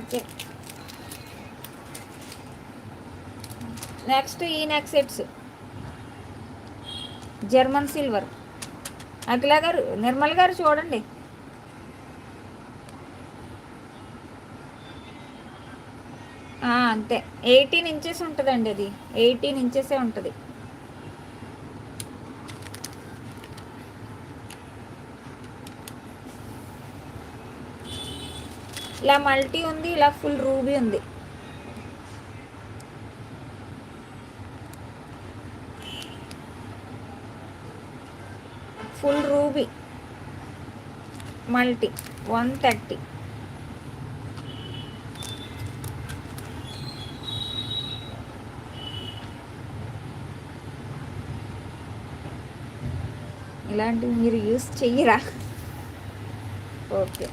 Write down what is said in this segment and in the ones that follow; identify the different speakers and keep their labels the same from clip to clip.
Speaker 1: Okay. Next ఈ neck sets German silver. అఖిల గారు, నిర్మల్ గారు చూడండి. అంతే 18 ఇంచెస్ ఉంటుందండి. అది 18 ఇంచెసే ఉంటుంది. ఇలా మల్టీ ఉంది, ఇలా ఫుల్ రూబీ ఉంది. Full ruby multi 130. ఇలాంటివి మీరు యూస్ చెయ్యరా? ఓకే.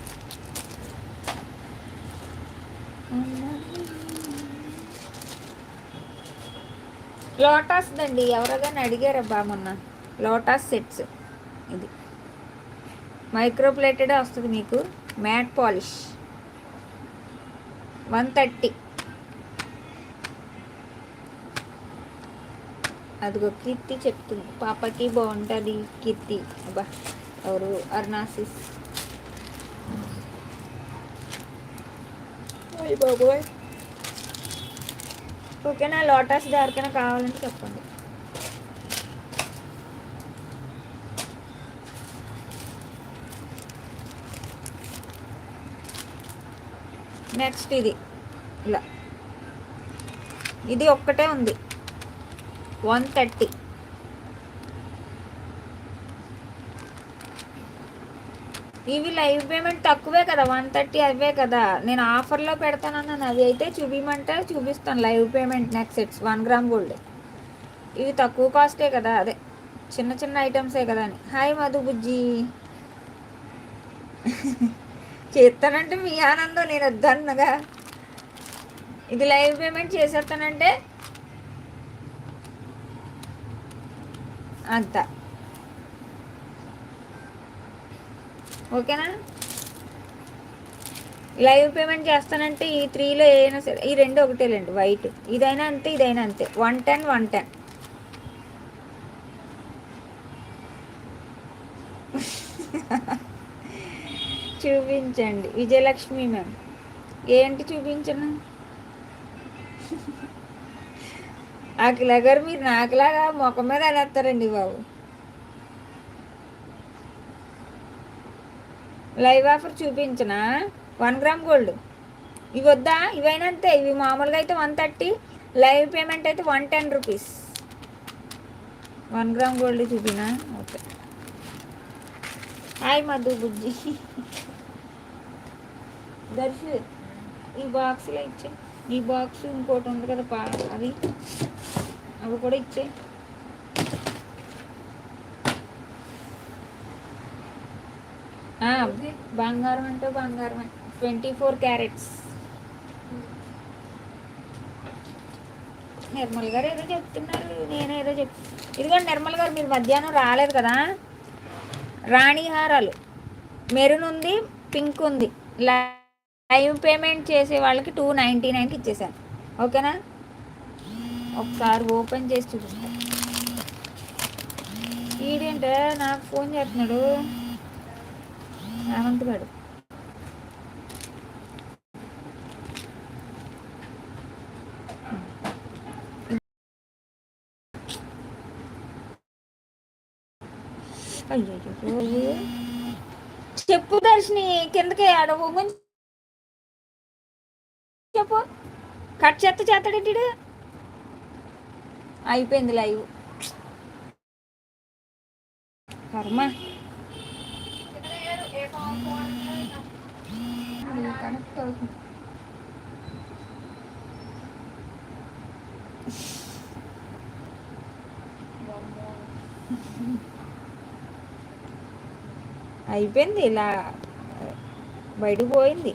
Speaker 1: లోటాస్ దండి, ఎవరికైనా అడిగారబ్బా మొన్న. లోటాస్ సెట్స్. ఇది మైక్రోప్లేటెడే వస్తుంది మీకు. Matte polish 130. అదిగో కీర్తి చెప్తుంది, పాపకి బాగుంటుంది కీర్తి. అబ్బా ఎవరు? అర్నాసిస్. అయ్య బాబోయ్. ఓకేనా? లోటస్ ఎవరికైనా కావాలంటే చెప్పండి. నెక్స్ట్ ఇది ఇలా, ఇది ఒక్కటే ఉంది 130. ఇవి లైవ్ పేమెంట్ తక్కువే కదా, 130 అవే కదా. నేను ఆఫర్లో పెడతానన్నాను. అవి అయితే చూపించమంటే చూపిస్తాను. Live payment neck sets 1 gram gold. ఇవి తక్కువ కాస్టే కదా, అదే చిన్న చిన్న ఐటమ్సే కదా అని. హాయ్ మధు బుజ్జి. చేస్తానంటే మీ ఆనందం, నేను వద్దన్నగా. ఇది లైవ్ పేమెంట్ చేసేస్తానంటే అంత. ఓకేనా? లైవ్ పేమెంట్ చేస్తానంటే ఈ 3లో ఏదైనా సరే, ఈ రెండు ఒకటేలేండి. వైట్ ఇదైనా అంతే, ఇదైనా అంతే. 110 110. చూపించండి విజయలక్ష్మి మ్యామ్. ఏంటి చూపించను? అఖిల గారు, మీరు నాకులాగా ముఖం మీద అనేస్తారండి బాబు. లైవ్ ఆఫర్ చూపించనా? 1 గ్రామ్ గోల్డ్ ఇవి వద్దా? ఇవైనా అంతే. ఇవి మామూలుగా అయితే 130, లైవ్ పేమెంట్ అయితే 110 రూపీస్. 1 గ్రామ్ గోల్డ్ చూపినా? ఓకే. హాయ్ మధు బుజ్జి. దర్శి ఈ బాక్స్లో ఇచ్చే. ఈ బాక్స్ ఇంకోటి ఉంది కదా అది, అవి కూడా ఇచ్చే. బంగారం అంటే బంగారమే. 24 క్యారెట్స్. నిర్మల్ గారు ఏదో చెప్తున్నారు, నేనేదో ఇదిగోండి నిర్మల్ గారు, మీరు మధ్యాహ్నం రాలేదు కదా. రాణి హారాలు మెరూన్ ఉంది, పింక్ ఉంది. లైవ్ పేమెంట్ చేసే వాళ్ళకి 299కి ఇచ్చేసాను. ఓకేనా? ఒకసారి ఓపెన్ చేసి చూపిస్తాను. ఈడేంటే నాకు ఫోన్ చేస్తున్నాడు హేమంత్ గారు. అయ్యో చెప్పు దర్శిని, కిందకి అడవు చెప్పు. కట్ చేస్తాడేంటి? అయిపోయింది లైవ్. కర్మ. కనెక్ట్ అవుతుంది. అయిపోయింది, ఇలా బయటకు పోయింది.